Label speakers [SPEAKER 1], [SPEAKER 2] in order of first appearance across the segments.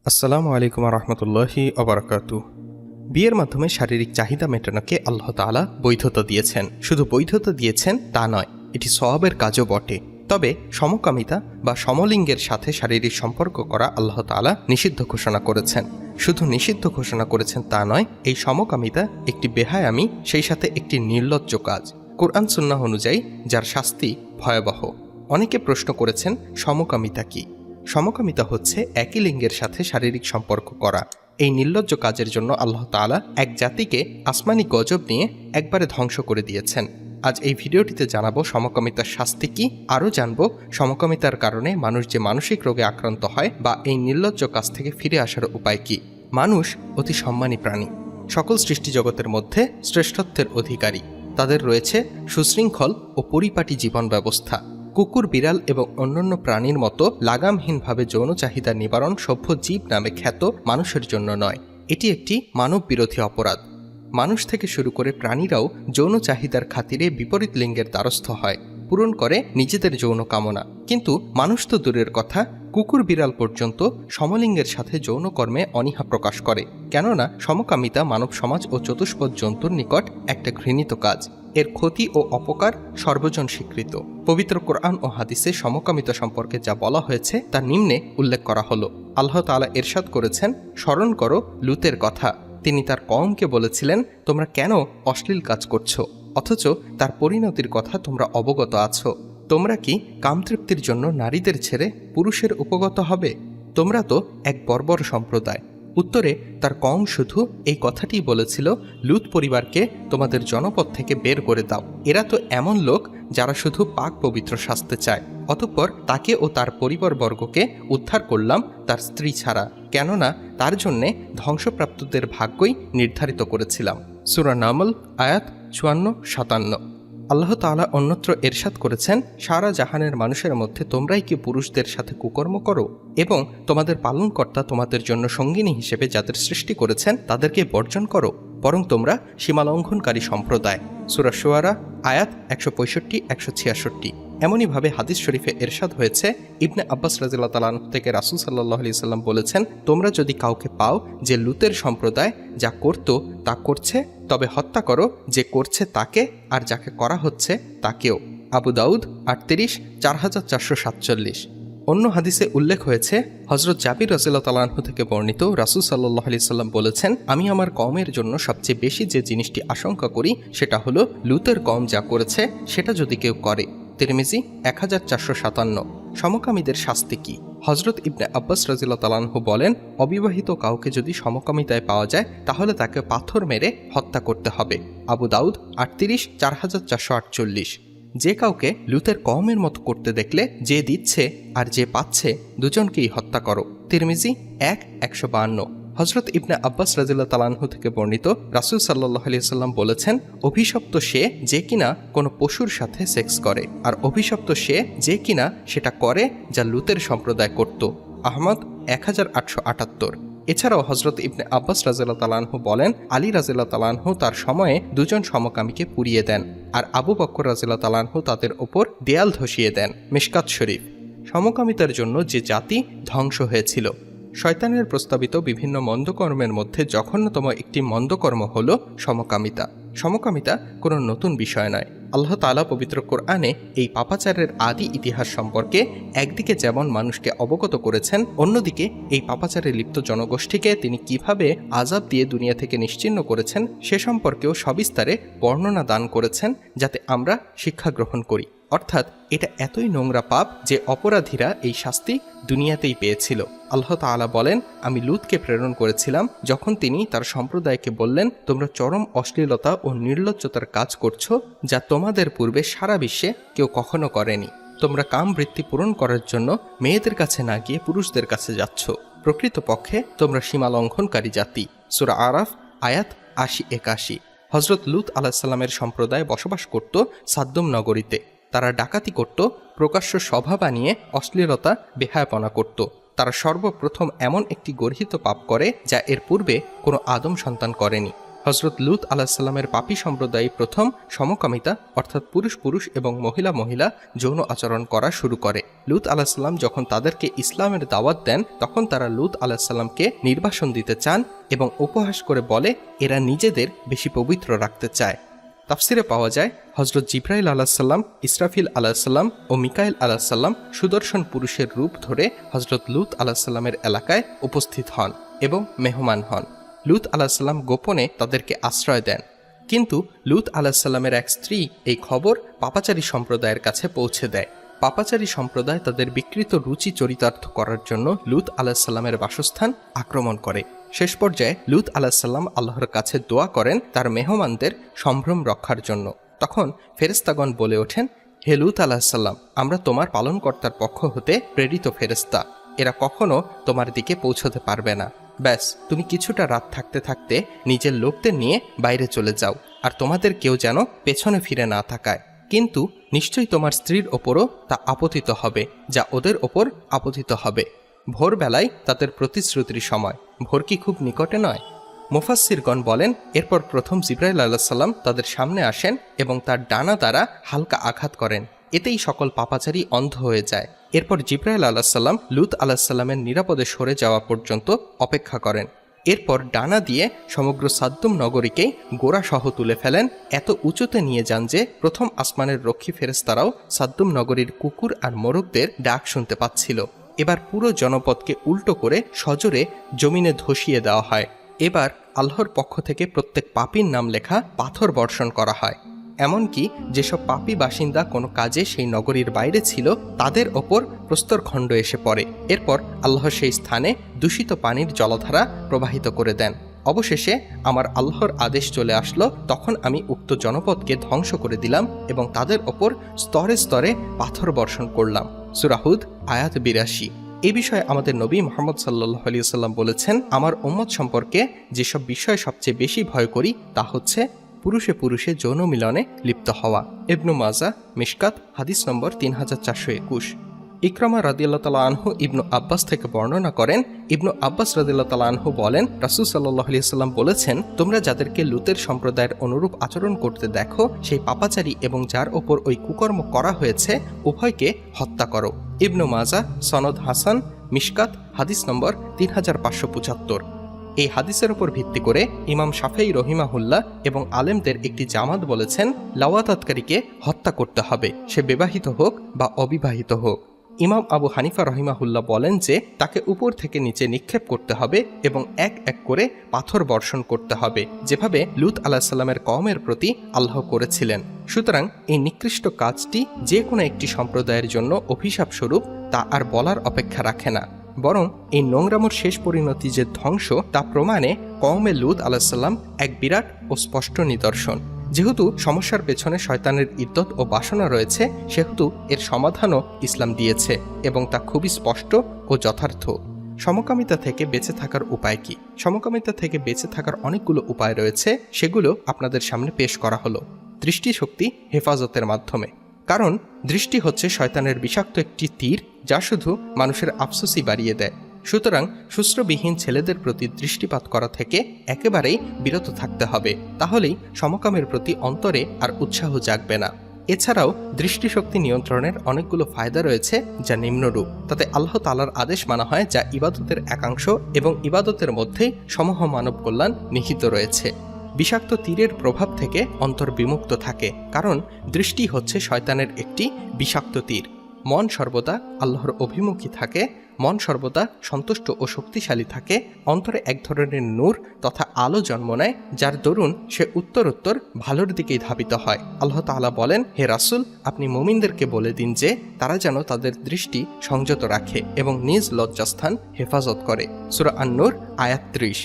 [SPEAKER 1] আসসালামু আলাইকুম রহমতুল্লাহি অবরাকাতু। বিয়ের মাধ্যমে শারীরিক চাহিদা মেটানোকে আল্লাহ তাআলা বৈধতা দিয়েছেন। শুধু বৈধতা দিয়েছেন তা নয়, এটি সওয়াবের কাজও বটে। তবে সমকামিতা বা সমলিঙ্গের সাথে শারীরিক সম্পর্ক করা আল্লাহ তাআলা নিষিদ্ধ ঘোষণা করেছেন। শুধু নিষিদ্ধ ঘোষণা করেছেন তা নয়, এই সমকামিতা একটি বেহায়ামি, সেই সাথে একটি নির্লজ্জ কাজ। কোরআন সুন্নাহ অনুযায়ী যার শাস্তি ভয়াবহ। অনেকে প্রশ্ন করেছেন, সমকামিতা কি? সমকামিতা হচ্ছে একই লিঙ্গের সাথে শারীরিক সম্পর্ক করা। এই নির্লজ্জ কাজের জন্য আল্লাহ তাআলা এক জাতিকে আসমানি গজব নিয়ে একবারে ধ্বংস করে দিয়েছেন। আজ এই ভিডিওটিতে জানাবো সমকামিতার শাস্তি কি, আরও জানবো সমকামিতার কারণে মানুষ যে মানসিক রোগে আক্রান্ত হয় বা এই নির্লজ্জ কাজ থেকে ফিরে আসার উপায় কি। মানুষ অতি সম্মানী প্রাণী, সকল সৃষ্টি জগতের মধ্যে শ্রেষ্ঠত্বের অধিকারী। তাদের রয়েছে সুশৃঙ্খল ও পরিপাটি জীবন ব্যবস্থা। কুকুর, বিড়াল এবং অন্যান্য প্রাণীর মতো লাগামহীনভাবে যৌন চাহিদা নিবারণ সভ্য জীব নামে খ্যাত মানুষের জন্য নয়। এটি একটি মানব বিরোধী অপরাধ। মানুষ থেকে শুরু করে প্রাণীরাও যৌন চাহিদার খাতিরে বিপরীত লিঙ্গের দ্বারস্থ হয়, পূরণ করে নিজেদের যৌন কামনা। কিন্তু মানুষ তো দূরের কথা, কুকুর বিড়াল পর্যন্ত সমলিঙ্গের সাথে যৌনকর্মে অনীহা প্রকাশ করে। কেননা সমকামিতা মানব সমাজ ও চতুষ্পদ জন্তুর নিকট একটা ঘৃণিত কাজ। এর ক্ষতি ও অপকার সর্বজন স্বীকৃত। পবিত্র কোরআন ও হাদিসে সমকামিতা সম্পর্কে যা বলা হয়েছে তা নিম্নে উল্লেখ করা হলো। আল্লাহ তাআলা ইরশাদ করেছেন, স্মরণ করো লূতের কথা। তিনি তার কওমকে বলেছিলেন, তোমরা কেন অশ্লীল কাজ করছো, অথচ তার পরিণতির কথা তোমরা অবগত আছো। তোমরা কি কামতৃপ্তির জন্য নারীদের ছেড়ে পুরুষের উপগত হবে? তোমরা তো এক বর্বর সম্প্রদায়। উত্তরে তার কওম শুধু এই কথাটি বলেছিল, লূত পরিবারকে তোমাদের জনপদ থেকে বের করে দাও। এরা তো এমন লোক যারা শুধু পাক পবিত্র সাজতে চায়। অতঃপর তাকে ও তার পরিবারবর্গকে উদ্ধার করলাম তার স্ত্রী ছাড়া, কেননা তার জন্যে ধ্বংসপ্রাপ্তদের ভাগ্যই নির্ধারিত করেছিলাম। সূরা নামল আয়াত 54-57। আল্লাহ তাআলা অন্যত্র এরশাদ করেছেন, সারা জাহানের মানুষের মধ্যে তোমরাই কি পুরুষদের সাথে কুকর্ম করো এবং তোমাদের পালনকর্তা তোমাদের জন্য সঙ্গিনী হিসেবে যাদের সৃষ্টি করেছেন তাদেরকে বর্জন করো, বরং তোমরা সীমালঙ্ঘনকারী সম্প্রদায়। সূরা শুআরা আয়াত 165-166। এমনইভাবে হাদিস শরীফে এরশাদ হয়েছে, ইবনে আব্বাস রাদিয়াল্লাহু তাআলা আনহু থেকে রাসূল সাল্লাল্লাহু আলাইহি সাল্লাম বলেছেন, তোমরা যদি কাউকে পাও যে লূতের সম্প্রদায় যা করত তা করছে, তবে হত্যা করো যে করছে তাকে, আর যাকে করা হচ্ছে তাকেও। আবু দাউদ 38-4447। অন্য হাদিসে উল্লেখ হয়েছে, হযরত জাবির রাদিয়াল্লাহু তাআলা আনহু থেকে বর্ণিত, রাসূল সাল্লাল্লাহু আলাইহি সাল্লাম বলেছেন, আমি আমার কওমের জন্য সবচেয়ে বেশি যে জিনিসটি আশঙ্কা করি সেটা হলো লূতের কওম যা করেছে সেটা যদি কেউ করে। তিরমিজি 1457। সমকামীদের শাস্তি কি? হযরত ইবনে আব্বাস রাদিয়াল্লাহু তাআলা আনহু বলেন, অবিবাহিত কাউকে যদি সমকামিতায় পাওয়া যায় তাহলে তাকে পাথর মেরে হত্যা করতে হবে। আবু দাউদ 38-4448। যে কাউকে লূতের কওমের মতো করতে দেখলে যে দিচ্ছে আর যে পাচ্ছে দুজনকেই হত্যা করো। তিরমিজি 1:152। হযরত ইবনে আব্বাস রাদিয়াল্লাহু তাআলা আনহু থেকে বর্ণিত, রাসূল সাল্লাল্লাহু আলাইহি সাল্লাম বলেছেন, অভিশপ্ত সে যে কিনা কোনো পশুর সাথে সেক্স করে, আর অভিশপ্ত সে যে কিনা সেটা করে যা লূতের সম্প্রদায় করত। আহমদ 1878। এছাড়াও হযরত ইবনে আব্বাস রাদিয়াল্লাহু তাআলা আনহু বলেন, আলী রাদিয়াল্লাহু তাআলা আনহু তার সময়ে দুজন সমকামীকে পুড়িয়ে দেন, আর আবু বকর রাদিয়াল্লাহু তাআলা আনহু তাদের ওপর দেয়াল ধসিয়ে দেন। মিশকাত শরীফ। সমকামিতার জন্য যে জাতি ধ্বংস হয়েছিল। শয়তানের প্রস্তাবিত বিভিন্ন মন্দকর্মের মধ্যে জঘন্যতম একটি মন্দকর্ম হল সমকামিতা। সমকামিতা কোনো নতুন বিষয় নয়। আল্লাহ তাআলা পবিত্র কোরআনে এই পাপাচারের আদি ইতিহাস সম্পর্কে একদিকে যেমন মানুষকে অবগত করেছেন, অন্যদিকে এই পাপাচারে লিপ্ত জনগোষ্ঠীকে তিনি কিভাবে আযাব দিয়ে দুনিয়া থেকে নিশ্চিহ্ন করেছেন সে সম্পর্কেও সবিস্তারে বর্ণনা দান করেছেন, যাতে আমরা শিক্ষা গ্রহণ করি। অর্থাৎ এটা এতই নোংরা পাপ যে অপরাধীরা এই শাস্তি দুনিয়াতেই পেয়েছিল। আল্লাহ তাআলা বলেন, আমি লূতকে প্রেরণ করেছিলাম যখন তিনি তার সম্প্রদায়কে বললেন, তোমরা চরম অশ্লীলতা ও নির্লজ্জতার কাজ করছো যা তোমাদের পূর্বে সারা বিশ্বে কেউ কখনো করেনি। তোমরা কাম বৃত্তি পূরণ করার জন্য মেয়েদের কাছে না গিয়ে পুরুষদের কাছে যাচ্ছ। প্রকৃতপক্ষে তোমরা সীমালঙ্ঘনকারী জাতি। সূরা আরাফ আয়াত 80-81। হযরত লূত আলাইহিস সালামের সম্প্রদায় বসবাস করত সাদ্দুম নগরীতে। তারা ডাকাতি করত, প্রকাশ্য সভা বানিয়ে অশ্লীলতা বেহায়াপনা করত। তারা সর্বপ্রথম এমন একটি গর্হিত পাপ করে যা এর পূর্বে কোনো আদম সন্তান করেনি। হযরত লূত আলাইহিস সালামের পাপী সম্প্রদায় প্রথম সমকামিতা অর্থাৎ পুরুষ পুরুষ এবং মহিলা মহিলা যৌন আচরণ করা শুরু করে। লূত আলাহিসাল্লাম যখন তাদেরকে ইসলামের দাওয়াত দেন তখন তারা লূত আলাহিসাল্লামকে নির্বাসন দিতে চান এবং উপহাস করে বলে এরা নিজেদের বেশি পবিত্র রাখতে চায়। তাফসিরে পাওয়া যায় হজরত জিব্রাইল আলাহিসাল্লাম, ইসরাফিল আলাহিসাল্লাম ও মিকাইল আলাহিসাল্লাম সুদর্শন পুরুষের রূপ ধরে হজরত লূত আলাহিসাল্লামের এলাকায় উপস্থিত হন এবং মেহমান হন। লূত আলাহিসাল্লাম গোপনে তাদেরকে আশ্রয় দেন, কিন্তু লূত আলাহিসাল্লামের এক স্ত্রী এই খবর পাপাচারী সম্প্রদায়ের কাছে পৌঁছে দেয়। পাপাচারী সম্প্রদায় তাদের বিকৃত রুচি চরিতার্থ করার জন্য লূত আলাহিসাল্লামের বাসস্থান আক্রমণ করে। শেষ পর্যায়ে লূত আলাহিসাল্লাম আল্লাহর কাছে দোয়া করেন তার মেহমানদের সম্ভ্রম রক্ষার জন্য। তখন ফেরেশতাগণ বলে ওঠেন, হে লূত আলাহিসাল্লাম, আমরা তোমার পালনকর্তার পক্ষ হতে প্রেরিত ফেরেশতা, এরা কখনো তোমার দিকে পৌঁছতে পারবে না। ব্যাস, তুমি কিছুটা রাত থাকতে থাকতে নিজের লোকদের নিয়ে বাইরে চলে যাও, আর তোমাদের কেউ যেন পেছনে ফিরে না তাকায়। কিন্তু নিশ্চয়ই তোমার স্ত্রীর ওপরও তা আপতিত হবে, যা ওদের ওপর আপতিত হবে। ভোরবেলায় তাদের প্রতিশ্রুতির সময়, ভোর কি খুব নিকটে নয়? মুফাসসিরগণ বলেন, এরপর প্রথম জিবরাইল আলাইহিসসালাম তাদের সামনে আসেন এবং তার ডানা দ্বারা হালকা আঘাত করেন। এতেই সকল পাপাচারী অন্ধ হয়ে যায়। এরপর জিবরাইল আলাইহিসসালাম লূত আলাইহিসসালামের নিরাপদে সরে যাওয়া পর্যন্ত অপেক্ষা করেন। এরপর ডানা দিয়ে সমগ্র সাদ্দুম নগরীকেই গোড়াসহ তুলে ফেলেন, এত উঁচুতে নিয়ে যান যে প্রথম আসমানের রক্ষী ফেরেশতারাও সাদ্দুম নগরীর কুকুর আর মোরগদের ডাক শুনতে পাচ্ছিল। এবার পুরো জনপদকে উল্টো করে সজোরে জমিনে ধসিয়ে দেওয়া হয়। এবার আল্লাহর পক্ষ থেকে প্রত্যেক পাপীর নাম লেখা পাথর বর্ষণ করা হয়। এমনকি যেসব পাপী বাসিন্দা কোনো কাজে সেই নগরীর বাইরে ছিল তাদের ওপর প্রস্তরখণ্ড এসে পড়ে। এরপর আল্লাহ সেই স্থানে দূষিত পানির জলধারা প্রবাহিত করে দেন। অবশেষে আমার আল্লাহর আদেশ চলে আসলো, তখন আমি উক্ত জনপদকে ধ্বংস করে দিলাম এবং তাদের ওপর স্তরে স্তরে পাথর বর্ষণ করলাম। সূরা হুদ আয়াত ৮২। এই বিষয়ে আমাদের নবী মুহাম্মদ সাল্লাল্লাহু আলাইহি ওয়াসাল্লাম বলেছেন, আমার উম্মত সম্পর্কে যেসব বিষয় সবচেয়ে বেশি ভয় করি তা হচ্ছে পুরুষে পুরুষে যৌন মিলনে লিপ্ত হওয়া। ইবনু মাজাহ মিশকাত হাদিস নম্বর 3421। ইকরামা রাদিয়াল্লাহু তাআলা আনহু ইবনু আব্বাস থেকে বর্ণনা করেন, ইবনু আব্বাস রাদিয়াল্লাহু তাআলা আনহু বলেন, রাসূল সাল্লাল্লাহু আলাইহি ওয়াসাল্লাম বলেছেন, তোমরা যাদেরকে লূতের সম্প্রদায়ের অনুরূপ আচরণ করতে দেখো সেই পাপাচারী এবং যার ওপর ওই কুকর্ম করা হয়েছে উভয়কে হত্যা করো। ইবনু মাজাহ সনদ হাসান মিশকাত হাদিস নম্বর 3575। এই হাদিসের উপর ভিত্তি করে ইমাম শাফেঈ রহিমাহুল্লাহ এবং আলেমদের একটি জামাত বলেছেন, লাওয়াতাতকারীকে হত্যা করতে হবে, সে বিবাহিত হোক বা অবিবাহিত হোক। ইমাম আবু হানিফা রহিমাহুল্লাহ বলেন যে তাকে উপর থেকে নিচে নিক্ষেপ করতে হবে এবং এক এক করে পাথর বর্ষণ করতে হবে, যেভাবে লূত আলাইহিসসালামের কওমের প্রতি আল্লাহ করেছিলেন। সুতরাং এই নিকৃষ্ট কাজটি যে কোনো একটি সম্প্রদায়ের জন্য অভিশাপ স্বরূপ তা আর বলার অপেক্ষা রাখে না, বরং এই নোংরামোর শেষ পরিণতি যে ধ্বংস তা প্রমাণে কওমে লূত আলাইহিসসালাম এক বিরাট ও স্পষ্ট নিদর্শন। যেহেতু সমস্যার পেছনে শয়তানের ইদ্যত ও বাসনা রয়েছে, সেহেতু এর সমাধানও ইসলাম দিয়েছে এবং তা খুবই স্পষ্ট ও যথার্থ। সমকামিতা থেকে বেঁচে থাকার উপায় কি? সমকামিতা থেকে বেঁচে থাকার অনেকগুলো উপায় রয়েছে, সেগুলো আপনাদের সামনে পেশ করা হলো। দৃষ্টিশক্তি হেফাজতের মাধ্যমে, কারণ দৃষ্টি হচ্ছে শয়তানের বিষাক্ত একটি তীর যা শুধু মানুষের আফসোসই বাড়িয়ে দেয়। সুতরাং শুশ্রবিহীন ছেলেদের প্রতি দৃষ্টিপাত করা থেকে একেবারেই বিরত থাকতে হবে, তাহলেই সমকামের প্রতি অন্তরে আর উৎসাহ জাগবে না। এছাড়াও দৃষ্টিশক্তি নিয়ন্ত্রণের অনেকগুলো ফায়দা রয়েছে যা নিম্নরূপ। তাতে আল্লাহ তাআলার আদেশ মানা হয় যা ইবাদতের একাংশ এবং ইবাদতের মধ্যেই সমূহ মানব কল্যাণ নিহিত রয়েছে। বিষাক্ত তীরের প্রভাব থেকে অন্তর বিমুক্ত থাকে, কারণ দৃষ্টি হচ্ছে শয়তানের একটি বিষাক্ত তীর। মন সর্বদা আল্লাহর অভিমুখী থাকে, মন সর্বদা সন্তুষ্ট ও শক্তিশালী থাকে, অন্তরে এক ধরনের নূর তথা আলো জন্ম নেয়, যার দরুন সে উত্তরোত্তর ভালোর দিকেই ধাবিত হয়। আল্লাহ তাআলা বলেন, হে রাসূল, আপনি মুমিনদেরকে বলে দিন যে তারা যেন তাদের দৃষ্টি সংযত রাখে এবং নিজ লজ্জাস্থান হেফাজত করে। সূরা আন-নূর আয়াত 30।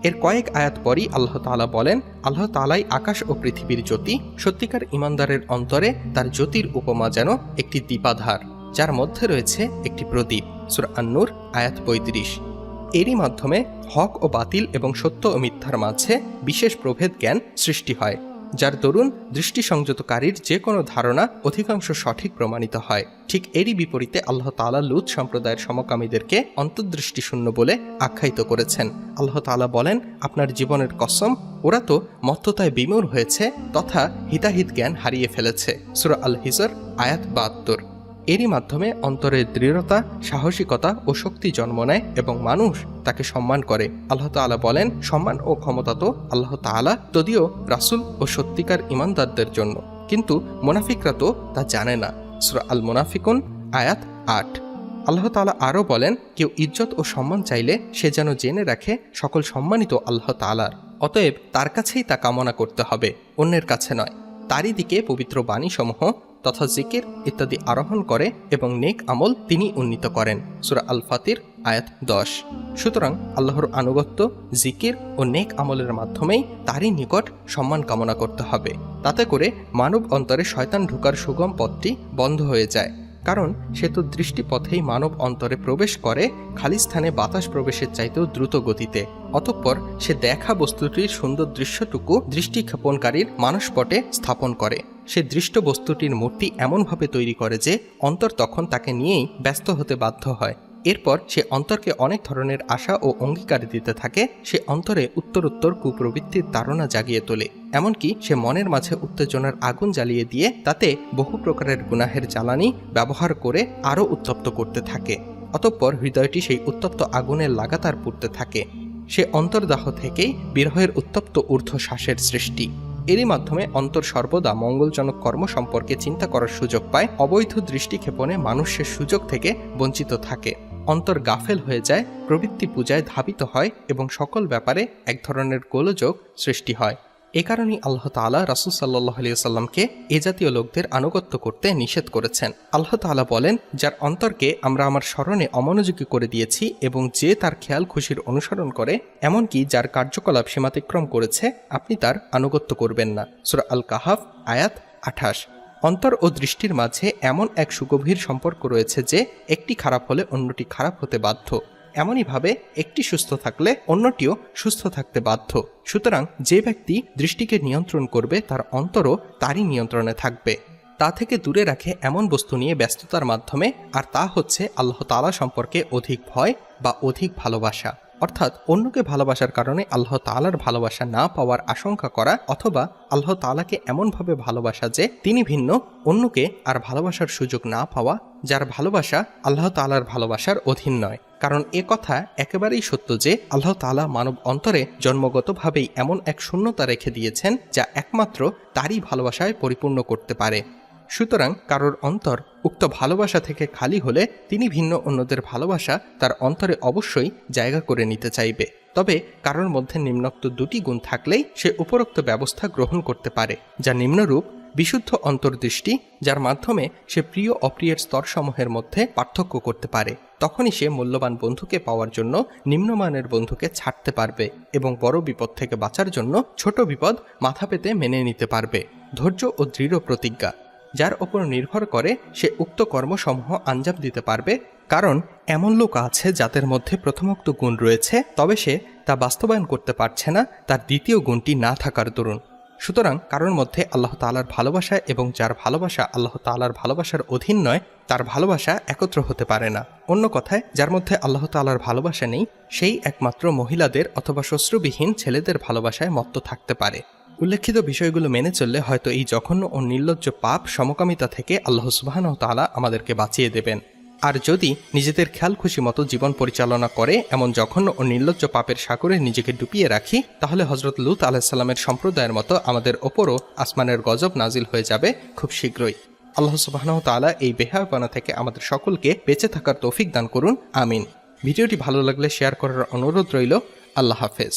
[SPEAKER 1] এর কয়েক আয়াত পরই আল্লাহ তাআলা বলেন, আল্লাহ তাআলাই আকাশ ও পৃথিবীর জ্যোতি। সত্যিকার ঈমানদারের অন্তরে তার জ্যোতির উপমা যেন একটি দীপাধার, যার মধ্যে রয়েছে একটি প্রদীপ। সূরা আন-নূর আয়াত 35। এরই মাধ্যমে হক ও বাতিল এবং সত্য ও মিথ্যার মাঝে বিশেষ প্রভেদ জ্ঞান সৃষ্টি হয়, যার দরুন দৃষ্টি সংযতকারীর যে কোনো ধারণা অধিকাংশ সঠিক প্রমাণিত হয়। ঠিক এরই বিপরীতে আল্লাহ তাআলা লূত সম্প্রদায়ের সমকামীদেরকে অন্তর্দৃষ্টি শূন্য বলে আখ্যায়িত করেছেন। আল্লাহ তাআলা বলেন, আপনার জীবনের কসম, ওরা তো মত্ততায় বিমূঢ় হয়েছে তথা হিতাহিত জ্ঞান হারিয়ে ফেলেছে। সূরা আল হিজর আয়াত ৭২। এরই মাধ্যমে অন্তরের দৃঢ়তা, সাহসিকতা ও শক্তি জন্ম নেয় এবং মানুষ তাকে সম্মান করে। আল্লাহ তাআলা বলেন, সম্মান ও ক্ষমতা তো আল্লাহ তাআলা যদিও রাসূল ও সত্যিকার ঈমানদারদের জন্য, কিন্তু মুনাফিকরা তো তা জানে না। সূরা আল মুনাফিকুন আয়াত 8। আল্লাহ তাআলা আরও বলেন, কেউ ইজ্জত ও সম্মান চাইলে সে যেন জেনে রাখে সকল সম্মানিত আল্লাহ তাআলার, অতএব তার কাছেই তা কামনা করতে হবে, অন্যের কাছে নয়। তারই দিকে পবিত্র বাণীসমূহ তথা জিকির ইত্যাদি আরোহণ করে এবং নেক আমল তিনি উন্নীত করেন। সূরা আল ফাতির আয়াত 10। সুতরাং আল্লাহর আনুগত্য, জিকির ও নেক আমলের মাধ্যমেই তারই নিকট সম্মান কামনা করতে হবে। তাতে করে মানব অন্তরে শয়তান ঢোকার সুগম পথটি বন্ধ হয়ে যায়, কারণ সে তো দৃষ্টিপথেই মানব অন্তরে প্রবেশ করে খালি স্থানে বাতাস প্রবেশের চাইতেও দ্রুত গতিতে। অতঃপর সে দেখা বস্তুটির সুন্দর দৃশ্যটুকু দৃষ্টিক্ষেপণকারীর মানসপটে স্থাপন করে। সে দৃষ্ট বস্তুটির মূর্তি এমনভাবে তৈরি করে যে অন্তর তখন তাকে নিয়েই ব্যস্ত হতে বাধ্য হয়। এরপর সে অন্তরকে অনেক ধরনের আশা ও অঙ্গীকার দিতে থাকে। সে অন্তরে উত্তরোত্তর কুপ্রবৃত্তির তাড়না জাগিয়ে তোলে, এমনকি সে মনের মাঝে উত্তেজনার আগুন জ্বালিয়ে দিয়ে তাতে বহু প্রকারের গুনাহের জ্বালানি ব্যবহার করে আরও উত্তপ্ত করতে থাকে। অতঃপর হৃদয়টি সেই উত্তপ্ত আগুনের লাগাতার পুড়তে থাকে। সে অন্তর্দাহ থেকেই বিরহের উত্তপ্ত ঊর্ধ্বশ্বাসের সৃষ্টি। এরই মাধ্যমে অন্তর সর্বদা মঙ্গলজনক কর্ম সম্পর্কে চিন্তা করার সুযোগ পায়। অবৈধ দৃষ্টিক্ষেপণে মানুষের সুযোগ থেকে বঞ্চিত থাকে। অন্তর গাফেল হয়ে যায়, প্রবৃত্তি পূজায় ধাবিত হয় এবং সকল ব্যাপারে এক ধরনের গোলযোগ সৃষ্টি হয়। এ কারণেই আল্লাহ তাআলা রাসূল সাল্লাল্লাহু আলাইহি ওয়াসাল্লামকে এ জাতীয় লোকদের আনুগত্য করতে নিষেধ করেছেন। আল্লাহ তাআলা বলেন, যার অন্তরকে আমরা আমার স্মরণে অমনোযোগী করে দিয়েছি এবং যে তার খেয়াল খুশির অনুসরণ করে, এমনকি যার কার্যকলাপ সীমাতিক্রম করেছে, আপনি তার আনুগত্য করবেন না। সূরা আল কাহাফ আয়াত 28। অন্তর ও দৃষ্টির মাঝে এমন এক সুগভীর সম্পর্ক রয়েছে যে একটি খারাপ হলে অন্যটি খারাপ হতে বাধ্য। এমনইভাবে একটি সুস্থ থাকলে অন্যটিও সুস্থ থাকতে বাধ্য। সুতরাং যে ব্যক্তি দৃষ্টিকে নিয়ন্ত্রণ করবে তার অন্তরও তারই নিয়ন্ত্রণে থাকবে। তা থেকে দূরে রাখে এমন বস্তু নিয়ে ব্যস্ততার মাধ্যমে, আর তা হচ্ছে আল্লাহ তাআলা সম্পর্কে অধিক ভয় বা অধিক ভালোবাসা। অর্থাৎ অন্যকে ভালোবাসার কারণে আল্লাহ তাআলার ভালোবাসা না পাওয়ার আশঙ্কা করা, অথবা আল্লাহ তাআলাকে এমনভাবে ভালোবাসা যে তিনি ভিন্ন অন্যকে আর ভালোবাসার সুযোগ না পাওয়া, যার ভালোবাসা আল্লাহ তাআলার ভালোবাসার অধীন নয়। কারণ এ কথা একেবারেই সত্য যে আল্লাহ তাআলা মানব অন্তরে জন্মগতভাবেই এমন এক শূন্যতা রেখে দিয়েছেন যা একমাত্র তারই ভালোবাসায় পরিপূর্ণ করতে পারে। সুতরাং কারোর অন্তর উক্ত ভালোবাসা থেকে খালি হলে তিনি ভিন্ন অন্যদের ভালোবাসা তার অন্তরে অবশ্যই জায়গা করে নিতে চাইবে। তবে কারোর মধ্যে নিম্নোক্ত দুটি গুণ থাকলেই সে উপরোক্ত ব্যবস্থা গ্রহণ করতে পারে, যা নিম্নরূপ: বিশুদ্ধ অন্তর্দৃষ্টি, যার মাধ্যমে সে প্রিয় অপ্রিয়ের স্তরসমূহের মধ্যে পার্থক্য করতে পারে। তখনই সে মূল্যবান বন্ধুকে পাওয়ার জন্য নিম্নমানের বন্ধুকে ছাড়তে পারবে এবং বড় বিপদ থেকে বাঁচার জন্য ছোট বিপদ মাথা পেতে মেনে নিতে পারবে। ধৈর্য ও দৃঢ় প্রতিজ্ঞা, যার ওপর নির্ভর করে সে উক্ত কর্মসমূহ আঞ্জাম দিতে পারবে। কারণ এমন লোক আছে যাদের মধ্যে প্রথমোক্ত গুণ রয়েছে, তবে সে তা বাস্তবায়ন করতে পারছে না তার দ্বিতীয় গুণটি না থাকার দরুন। সুতরাং কারোর মধ্যে আল্লাহ তাআলার ভালোবাসা এবং যার ভালোবাসা আল্লাহ তাআলার ভালোবাসার অধীন নয়, তার ভালোবাসা একত্র হতে পারে না। অন্য কথায়, যার মধ্যে আল্লাহ তাআলার ভালোবাসা নেই, সেই একমাত্র মহিলাদের অথবা শ্বশ্রুবিহীন ছেলেদের ভালোবাসায় মত্ত থাকতে পারে। উল্লেখিত বিষয়গুলো মেনে চললে হয়তো এই জঘন্য ও নির্লজ্জ পাপ সমকামিতা থেকে আল্লাহ সুবহানাহু ওয়া তাআলা আমাদেরকে বাঁচিয়ে দেবেন। আর যদি নিজেদের খেয়াল খুশি মতো জীবন পরিচালনা করে এমন জঘন্য ও নির্লজ্জ পাপের সাগরে নিজেকে ডুবিয়ে রাখি, তাহলে হযরত লূত আলাইহিস সালামের সম্প্রদায়ের মতো আমাদের ওপরও আসমানের গজব নাজিল হয়ে যাবে খুব শীঘ্রই। আল্লাহ সুবহানাহু ওয়া তাআলা এই বেহায়াপনা থেকে আমাদের সকলকে বেঁচে থাকার তৌফিক দান করুন, আমিন। ভিডিওটি ভালো লাগলে শেয়ার করার অনুরোধ রইল। আল্লাহ হাফেজ।